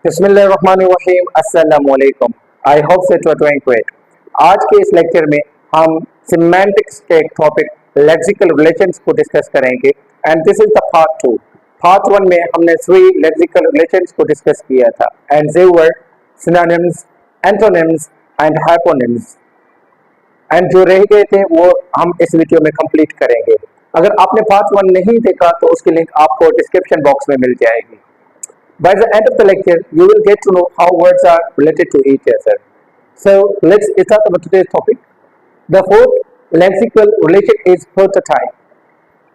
बिस्मिल्लाहिर्रहमानिर्रहीम अस्सलामु अलैकुम। I hope that you are doing great. आज के इस लेक्चर में हम सिमेंटिक्स के एक टॉपिक लेक्सिकल रिलेशंस को डिस्कस करेंगे and this is the part 2। Part 1 में हमने 3 लेक्सिकल रिलेशंस को डिस्कस किया था and they were synonyms, antonyms and hyponyms and जो रह गए थे वो हम इस वीडियो में कंप्लीट करेंगे। अगर आपने पार्ट 1 नहीं देखा तो उसकी लिंक आपको डिस्क्रिप्शन बॉक्स में मिल जाएगी। By the end of the lecture, you will get to know how words are related to each other. So let's start about today's topic. The fourth lexical relation is prototype.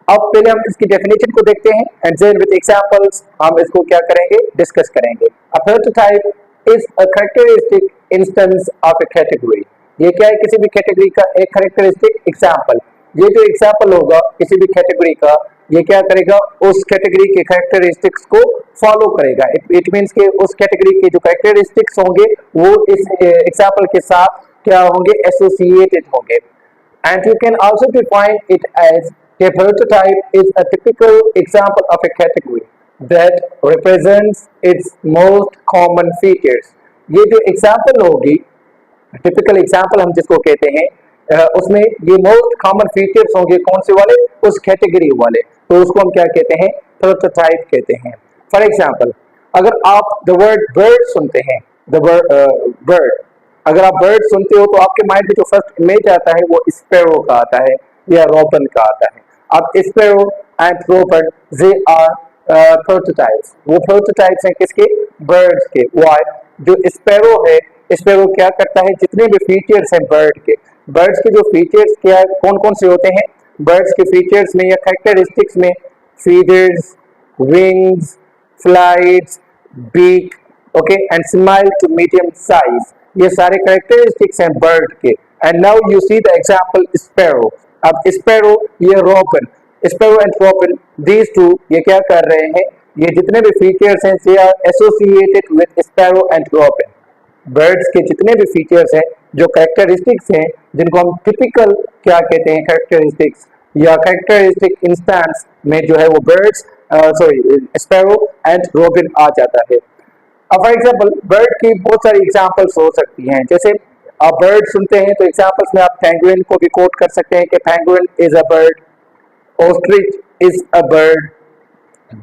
अब पहले हम इसकी definition को देखते हैं and then with examples हम इसको क्या करेंगे, discuss करेंगे। A prototype is a characteristic instance of a category. ये क्या है, किसी भी category का एक characteristic example। ये जो example होगा किसी भी category का, ये क्या करेगा, उस कैटेगरी के कैरेक्टरिस्टिक्स को फॉलो करेगा। इट मींस के उस कैटेगरी के जो कैरेक्टरिस्टिक्स होंगे वो इस एग्जांपल के साथ क्या होंगे, एसोसिएटेड होंगे। And you can also define it as a prototype is a typical example of a category that represents its most common features। ये जो एग्जांपल होगी, टिपिकल एग्जांपल हम जिसको कहते हैं, उसमें ये मोस्ट कॉमन फीचर्स होंगे कौन से वाले, उस कैटेगरी वाले, तो उसको हम क्या कहते हैं, प्रोटोटाइप कहते हैं। फॉर एग्जांपल, अगर आप द वर्ड बर्ड सुनते हैं, द वर्ड बर्ड, अगर आप बर्ड सुनते हो तो आपके माइंड में जो फर्स्ट इमेज आता है वो स्पैरो का आता है या रोबन का आता है। अब sparrow and robin they are prototypes, वो प्रोटोटाइप्स हैं किसके, बर्ड्स के। वाई, जो स्पैरो है, स्पैरो क्या करता है, जितने भी फीचर्स हैं बर्ड के, बर्ड्स के जो फीचर्स क्या कौन कौन से होते हैं, बर्ड्स के फीचर्स में या कैरेक्टरिस्टिक्स में feathers, wings, flights, beak, okay and small to medium size, ये सारे कैरेक्टरिस्टिक्स हैं बर्ड के। And now you see the example sparrow. अब स्पैरो, ये robin, sparrow and robin, these two ये क्या कर रहे हैं, ये जितने भी फीचर्स हैं they are associated with sparrow and robin. Birds के जितने भी फीचर्स हैं, जो कैरेक्टरिस्टिक्स हैं, जिनको हम टिपिकल क्या कहते हैं, कैरेक्टरिस्टिक्स या कैरेक्टरिस्टिक इंस्टेंस में जो है वो बर्ड्स स्पैरो एंड रोबिन आ जाता है। अब फॉर एग्जांपल बर्ड की बहुत सारी एग्जांपल्स हो सकती हैं, जैसे आप बर्ड सुनते हैं तो एग्जांपल्स में आप पेंगुइन को भी कोट कर सकते हैं कि penguin is a bird, ostrich is a bird,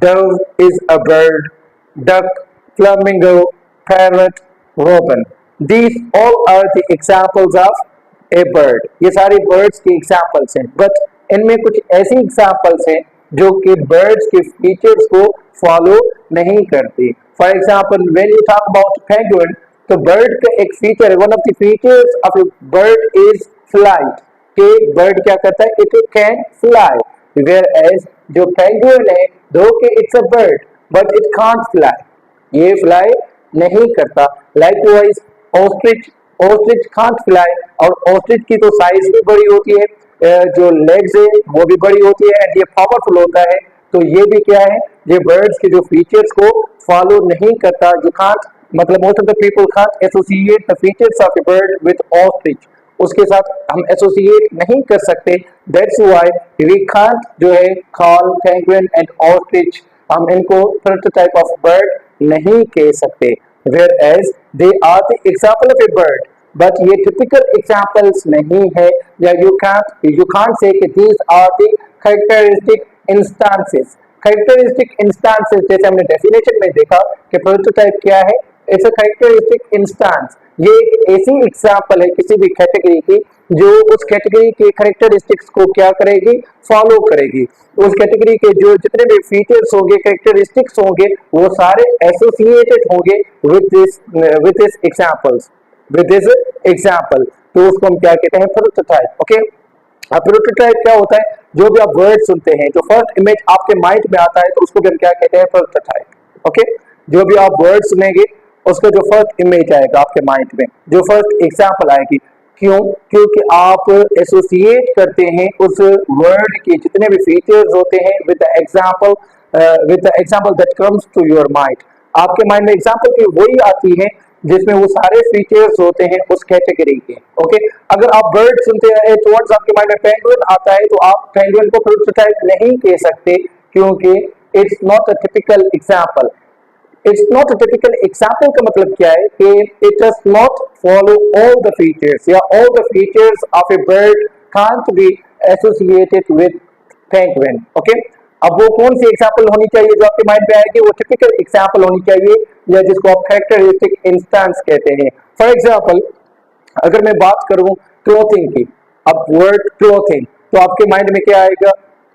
dove is a bird, duck, flamingo, parrot, robin. These all are the examples of a bird। ये सारी birds की examples हैं, but इनमें कुछ ऐसी examples हैं जो कि birds के features को follow नहीं करती। For example, when you talk about penguin, तो bird का एक feature है, one of the features of a bird is flight। कि bird क्या करता है, it can fly, whereas जो penguin है, though कि it's a bird, but it can't fly, ये fly नहीं करता। Likewise, ऑस्ट्रिच कांट फ्लाई, और ऑस्ट्रिच की तो साइज भी बड़ी होती है, जो लेग्स है वो भी बड़ी होती है एंड ये पावरफुल होता है, तो ये भी क्या है, ये बर्ड्स के जो फीचर्स को फॉलो नहीं करता। जो कांट मतलब most of the people can't associate the features of a bird with ostrich, उसके साथ हम एसोसिएट नहीं कर सकते। दैट्स व्हाई वी कांट जो है कॉल पेंगुइन एंड ऑस्ट्रिच, हम इनको प्रोटोटाइप ऑफ बर्ड नहीं कह सकते। Whereas they are the example of a bird, but ये typical examples नहीं है, या you can't say कि these are the characteristic instances। characteristic instances जैसे हमने definition में देखा कि prototype क्या है, it's a characteristic instance। ये एक ऐसी एग्जाम्पल है किसी भी कैटेगरी की जो उस कैटेगरी के कैरेक्टरिस्टिक्स को क्या करेगी, फॉलो करेगी। उस कैटेगरी के जो जितने भी फीचर्स होंगे, कैरेक्टरिस्टिक्स होंगे, वो सारे एसोसिएटेड होंगे विद दिस एग्जाम्पल, तो उसको हम क्या कहते हैं, प्रोटोटाइप। ओके, अब प्रोटोटाइप क्या होता है, जो भी आप वर्ड सुनते हैं, जो फर्स्ट इमेज आपके माइंड में आता है तो उसको भी हम क्या कहते हैं, प्रोटोटाइप। ओके, जो भी आप वर्ड सुनेंगे उसका जो फर्स्ट इमेज आएगा आपके माइंड में, जो फर्स्ट एग्जांपल आएगी, क्यों, क्योंकि आप एसोसिएट करते हैं उस वर्ड के जितने भी फीचर्स होते हैं with the example that comes to your mind. आपके माइंड में एग्जांपल की वही आती है जिसमें वो सारे फीचर्स होते हैं उस कैटेगरी के। ओके, अगर आप बर्ड सुनते हैं तो आपके माइंड में पेंगुइन आता है, तो आप पेंगुइन को प्रोटोटाइप नहीं कह सकते क्योंकि it's not a typical example. It's not a typical example का मतलब क्या है कि it does not follow all the features या all the features of a bird can't be associated with penguin. Okay, अब वो कौन सी एग्जाम्पल होनी चाहिए जो आपके माइंड में आएगी, वो टिपिकल एग्जाम्पल होनी चाहिए या जिसको आप कैरेक्टरिस्टिक इंस्टेंस कहते हैं। फॉर एग्जाम्पल अगर मैं बात करूं क्लोथिंग की, अब वर्ड क्लोथिंग तो आपके माइंड में क्या आएगा,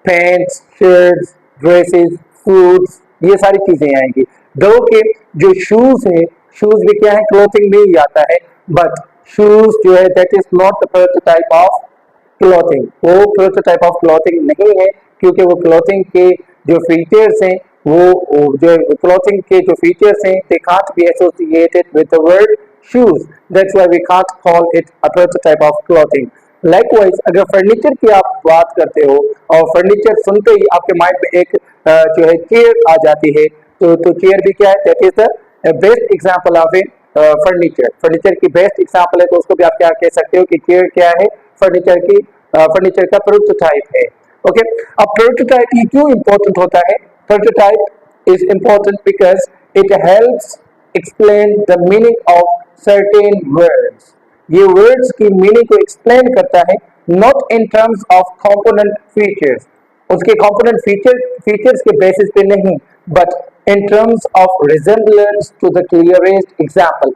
पैंट्स, शर्ट्स, ड्रेसेस, फूड्स, ये सारी चीजें आएंगी। दो के जो शूज है, शूज भी क्या है, क्लोथिंग में ही आता है, बट शूज जो है that is not the prototype of clothing, वो प्रोटोटाइप ऑफ क्लॉथिंग नहीं है, क्योंकि वो क्लॉथिंग के जो फीचर्स हैं वो जो क्लॉथिंग के जो फीचर्स हैं they can't be associated with the word shoes, that's why we can't call it a prototype of clothing. Likewise अगर फर्नीचर की आप बात करते हो और फर्नीचर सुनते ही आपके माइंड में एक जो है चेयर आ जाती है, तो चेयर भी क्या है, that is the best example of A furniture. Furniture की बेस्ट एग्जांपल है, तो उसको भी आप क्या कह सकते हो कि चेयर क्या है, फर्नीचर का प्रोटोटाइप है। ओके, अब प्रोटोटाइप ये क्यों इंपॉर्टेंट होता है? Prototype is important because it helps explain the meaning of certain words. ये वर्ड्स की मीनिंग को एक्सप्लेन करता है, not in terms of component features, उसके कंपोनेंट फीचर्स के बेसिस पे नहीं, but in terms of resemblance to the clearest example.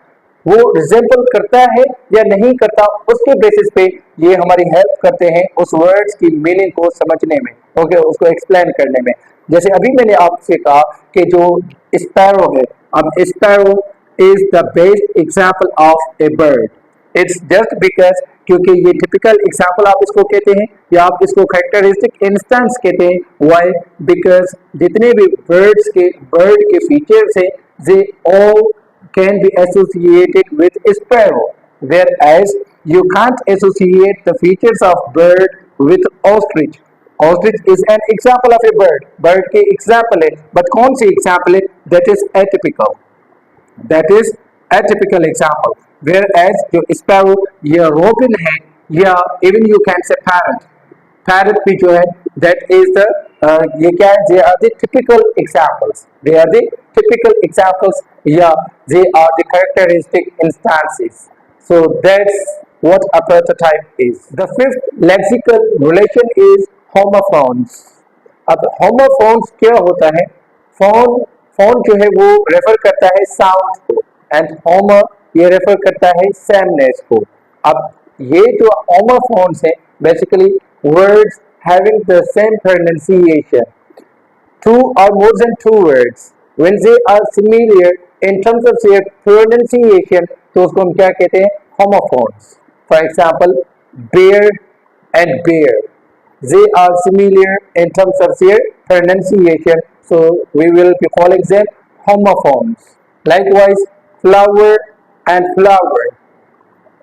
वो रिजेंबल करता है या नहीं करता, उसके बेसिस पे ये हमारी हेल्प करते हैं उस वर्ड्स की मीनिंग को समझने में, ओके, उसको एक्सप्लेन करने में। जैसे अभी मैंने आपसे कहा कि जो स्पैरो है, अब sparrow is the best example of a bird. It's just because, क्योंकि ये टिपिकल एग्जाम्पल आप इसको कहते हैं या आप इसको कैरेक्टरिस्टिक इंस्टेंस कहते हैं। व्हाई? बिकॉज जितने भी बर्ड के फीचर्स हैं they all can be associated with sparrow, whereas you can't associate the features of bird with ostrich. Ostrich is an example of a bird. Bird के example है, but कौन सी example है? That is atypical. That is atypical example. Whereas जो sparrow या robin है या even you can say parrot. Parrot भी जो है that is the ये क्या है? They are the typical examples. They are the typical examples. Yeah, they are the characteristic instances. So that's what a prototype is. The fifth lexical relation is homophones. अब homophones क्या होता है? Phone जो है वो रेफर करता है sound को, एंड होमो ये रेफर करता है सेमनेस को। अब ये जो homophones है basically words having the same pronunciation. Two or more than two words, when they are similar in terms of their pronunciation, तो उसको हम क्या कहते हैं? Homophones. For example, bear and bear, they are similar in terms of their pronunciation, so we will be calling them homophones. Likewise, flower and flower,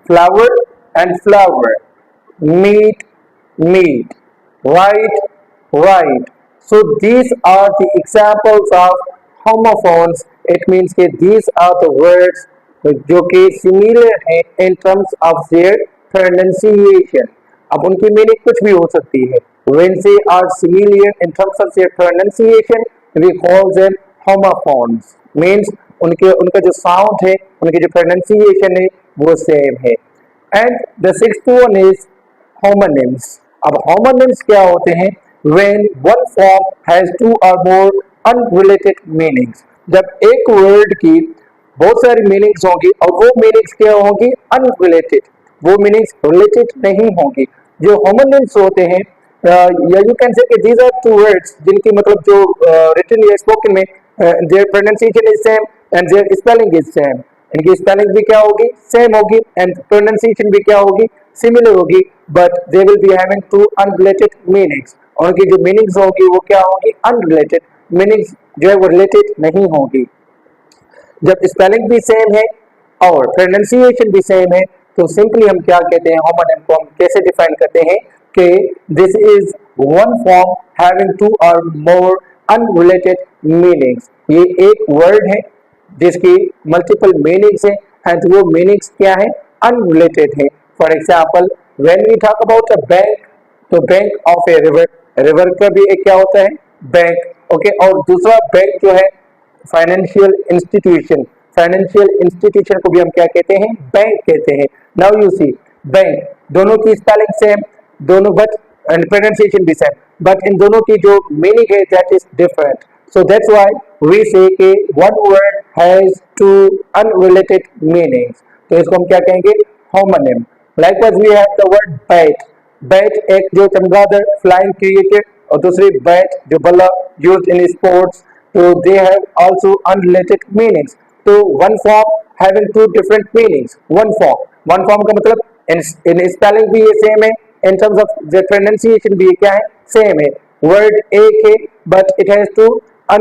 flower and flower, meat, meat, right, right. So these are the examples of homophones. It means that these are the words जो कि similar हैं in terms of their pronunciation. अब उनकी meaning कुछ भी हो सकती है। When they are similar in terms of their pronunciation, we call them homophones. Means उनका जो साउंड है, उनकी जो pronunciation है, वो सेम है। And the sixth one is homonyms. अब homonyms क्या होते हैं? When one form has two or more unrelated meanings. जब एक word की बहुत सारी मीनिंग्स होंगी और वो मीनिंग्स क्या होंगी? अनरिलेटेड, वो मीनिंग्स रिलेटेड नहीं होंगी। जो homonyms होते हैं या यू कैन से कि these are two words जिनकी मतलब जो written या spoken में their pronunciation is same and their spelling is same. इनकी स्पेलिंग भी क्या होगी? सेम होगी, एंड प्रोनाउंसिएशन भी क्या होगी? सिमिलर होगी, but they will be having two unrelated meanings. और उनकी जो मीनिंग्स होगी वो क्या होगी? अनरिलेटेड मीनिंग्स जो है वो रिलेटेड नहीं होगी। जब स्पेलिंग भी सेम है और प्रोनाउंसिएशन भी सेम है तो सिंपली हम क्या कहते हैं? होमोनिम को हम कैसे डिफाइन करते हैं कि this is one form having two और मोर अनरिलेटेड मीनिंग्स। ये एक वर्ड है जिसकी मल्टीपल मीनिंग्स है एंड वो मीनिंग्स क्या है? अनरिलेटेड है। For example, when we talk about a bank, तो bank of a river, river का भी एक क्या होता है? बैंक। ओके, और दूसरा बैंक जो है फाइनेंशियल इंस्टीट्यूशन, फाइनेंशियल इंस्टीट्यूशन को भी हम क्या कहते हैं, बैंक कहते हैं। नाउ यू सी बैंक, दोनों की स्पेलिंग सेम, दोनों बट एंड प्रोनाउंसिएशन भी सेम, बट इन दोनों की जो मीनिंग है that is different. So that's why we say कि one word has two unrelated meanings, तो इसको हम क्या कहेंगे, homonym. Likewise we have the word bat, bat एक जो चमगादड़ फ्लाइंग क्रिएचर, और दूसरी बैट जो बल्ला यूज्ड इन स्पोर्ट्स, तो they have also unrelated meanings. तो one form having two different meanings, one form का मतलब इन स्पेलिंग भी ये सेम है, in terms of the pronunciation भी क्या है, सेम है, वर्ड एक है but it has two or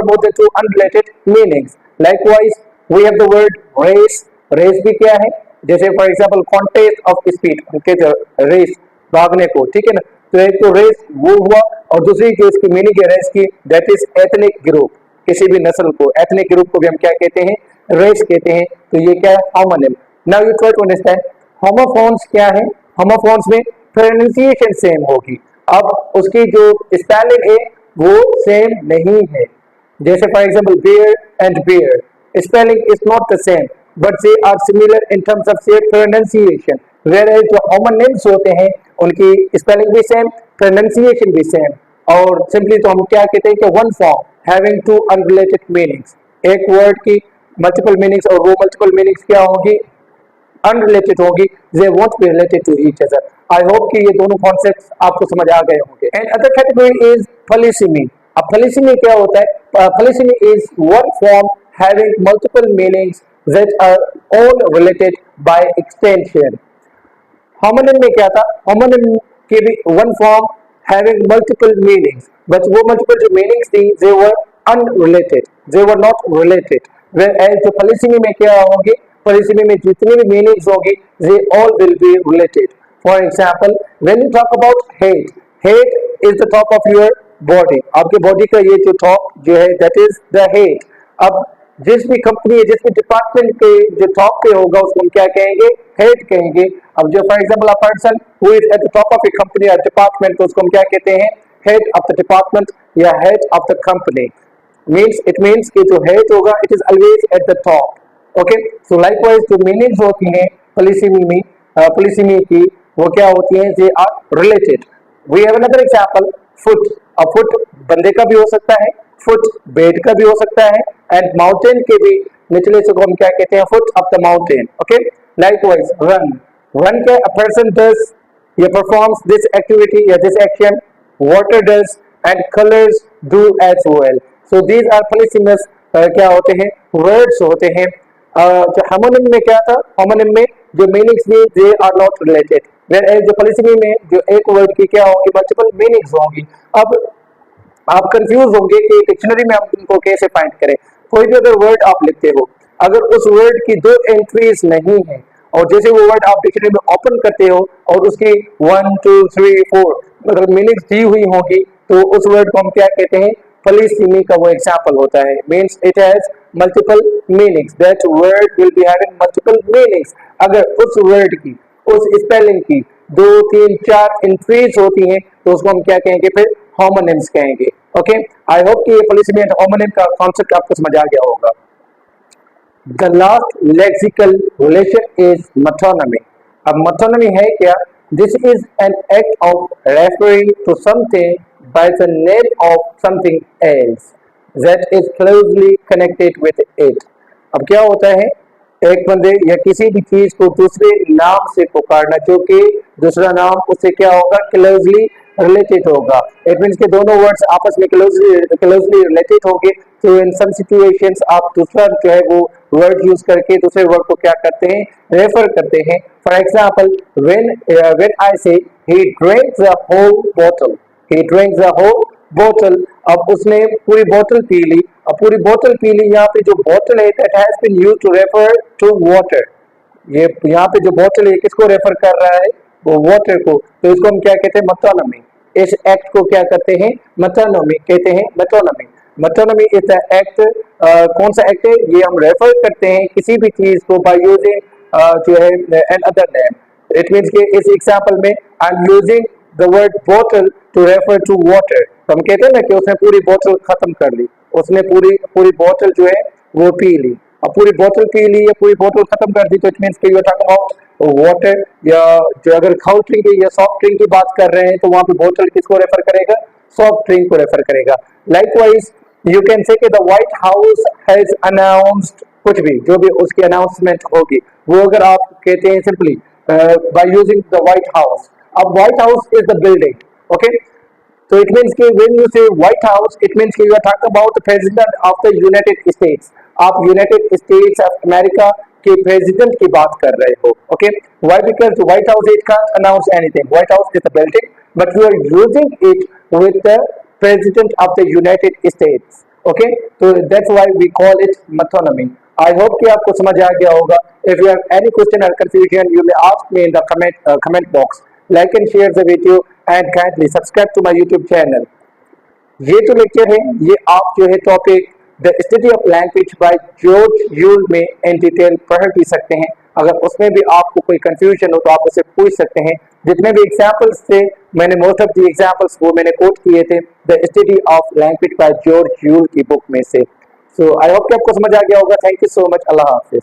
more than two unrelated meanings. Likewise we have the word race, race भी क्या है, जैसे for example contest of speed, कहते हैं रेस, भागने को, ठीक है ना। तो एक तो रेस वो हुआ, और दूसरी जो इसकी मीनिंग है रेस की, दैट इज एथनिक ग्रुप, किसी भी नस्ल को, एथनिक ग्रुप को भी हम क्या कहते हैं, रेस कहते हैं। तो ये क्या है, homonym. Now you try to understand homophones क्या है। होमोफोन्स में प्रोनाउंसिएशन सेम होगी, अब उसकी जो स्पेलिंग है वो सेम नहीं है। जैसे for example bear and bear, spelling is not the same but they are similar in terms of their pronunciation, where जो होमोनिम्स होते हैं उनकी स्पेलिंग भी सेम, प्रोनाउंसिएशन भी सेम, और सिंपली तो हम क्या कहते हैं कि one form having two unrelated meanings, एक वर्ड की मल्टीपल मीनिंग्स, और वो मल्टीपल मीनिंग्स क्या होगी, अनरिलेटेड होगी, they won't be related to each other. I hope कि ये दोनों कॉन्सेप्ट्स आपको समझ आ गए होंगे। And other category is polysemy. अब polysemy क्या होता है, polysemy is one form having multiple meanings that are all related by extension. Homonym में क्या था, होमोनिम की भी one form having multiple meanings, but वो मल्टीपल जो मीनिंग्स थी they were unrelated, they were not related. Where जो polysemy में क्या होगी, पॉलिसिमी में जितनी भी मीनिंग्स होगी they all will be related. For example when you talk about head, head is the top of your body, आपके बॉडी का ये जो टॉप जो है दैट इज द हेड। अब जिस भी कंपनी जिस भी डिपार्टमेंट के जो टॉप पे होगा उसको हम क्या कहेंगे, हेड कहेंगे। अब जो for example a person who is at the top of A company या डिपार्टमेंट, तो उसको हम क्या कहते हैं, हेड ऑफ द डिपार्टमेंट या head of the company. It means कि जो हेड होगा it is always at the top. Okay, so likewise जो मीनिंग्स होती हैं पॉलिसिमी में, पॉलिसिमी की वो क्या होती हैं, they are related. We have another example, foot. अब फुट बंदे का भी हो सकता है, फुट बेड का भी हो सकता है, एंड माउंटेन के भी निचले से को हम क्या कहते हैं, foot of the mountain. Okay, likewise run, run के अ पर्सन डज या परफॉर्म्स दिस एक्टिविटी या this action, water does and colours do as well. So these are polysemes क्या होते हैं, वर्ड्स होते हैं। जो होमोनिम में क्या था, होमोनिम में जो मीनिंग्स भी they are not related, where जो पॉलिसिमी में जो एक वर्ड की क्या होगी, मल्टीपल मीनिंग्स होंगी। अब आप कंफ्यूज होंगे कि डिक्शनरी में हम इनको कैसे फाइंड करें। कोई भी अगर वर्ड आप लिखते हो, अगर उस वर्ड की दो एंट्रीज नहीं है, और जैसे वो वर्ड आप डिक्शनरी में ओपन करते हो और उसकी 1 2 3 4 अगर मीनिंग्स दी हुई होगी, तो उस वर्ड को हम क्या कहते हैं, पॉलिसिमी का वो एग्जांपल होता है। Means it has multiple meanings, that word will be having multiple meanings. अगर उस वर्ड की, उस स्पेलिंग की 2 3 4 एंट्रीज होती हैं, तो उसको हम क्या कहेंगे, फिर होमोनिम्स कहेंगे। ओके, आई होप कि ये पॉलिसिमी एंड होमोनिम का कॉन्सेप्ट आपको समझ आ गया होगा। The last lexical relation is metonymy. अब मेटोनिमी है क्या, this is an act of referring to something by the name of something else that is closely connected with it. अब क्या होता है, एक बंदे या किसी भी चीज को दूसरे नाम से पुकारना, जो कि दूसरा नाम उससे क्या होगा, क्लोजली रिलेटेड होगा। इट मींस के दोनों वर्ड्स आपस में क्लोजली रिलेटेड होंगे। तो इन सम सिचुएशंस आप दूसरा जो है वो वर्ड यूज करके दूसरे वर्ड को क्या करते हैं, रेफर करते हैं। For example when I say he drinks the whole bottle, he drinks the whole बोतल। अब उसने पूरी बोतल पी ली, अब पूरी बोतल पी ली, यहाँ पे जो बोतल है that has been used to refer to water. ये यहाँ पे जो बोतल है किसको रेफर कर रहा है, वो वाटर को। तो इसको हम क्या कहते हैं, मेटोनिमी। इस एक्ट को क्या करते हैं, मेटोनिमी कहते हैं, metonymy. Metonymy is the act, कौन सा एक्ट है, ये हम रेफर करते हैं किसी भी चीज को बाय यूजिंग जो है another name. It means के इस एग्जांपल में I am using the word बोतल टू रेफर टू वाटर। तो हम कहते हैं ना कि उसने पूरी बोतल खत्म कर ली, उसने पूरी पूरी बोतल जो है वो पी ली। अब पूरी बोतल पी ली या पूरी बोतल खत्म कर दी, तो it means you are talking about water, या जो अगर कोल्ड ड्रिंक या सॉफ्ट ड्रिंक की बात कर रहे हैं तो वहां पे बोतल किसको रेफर करेगा, सॉफ्ट ड्रिंक को रेफर करेगा। लाइकवाइज यू कैन से कि the White house has announced, कुछ भी जो भी उसकी अनाउंसमेंट होगी वो अगर आप कहते हैं simply by using the White House. अब White House is the building, okay. So it means कि when you say White House, it means कि you are talking about the president of the United States. आप United States of America के president की बात कर रहे हो, okay? Why? Because the White House it can't announce anything. White House is a building, but you are using it with the president of the United States, okay? So that's why we call it metonymy. I hope कि आपको समझ आ गया होगा. If you have any question or confusion, you may ask me in the comment box. Like and share the video and kindly subscribe to my YouTube channel. ये जो lecture है ये आप जो है topic the study of language by George Yule में in detail पढ़ भी सकते हैं। अगर उसमें भी आपको कोई कंफ्यूजन हो तो आप उसे पूछ सकते हैं। जितने भी एग्जाम्पल्स थे मैंने मोस्ट ऑफ द एग्जाम्पल्स वो मैंने कोट किए थे the study of language by George Yule की बुक में से। सो आई होप कि आपको समझ आ गया होगा। Thank you so much. Allah Hafiz.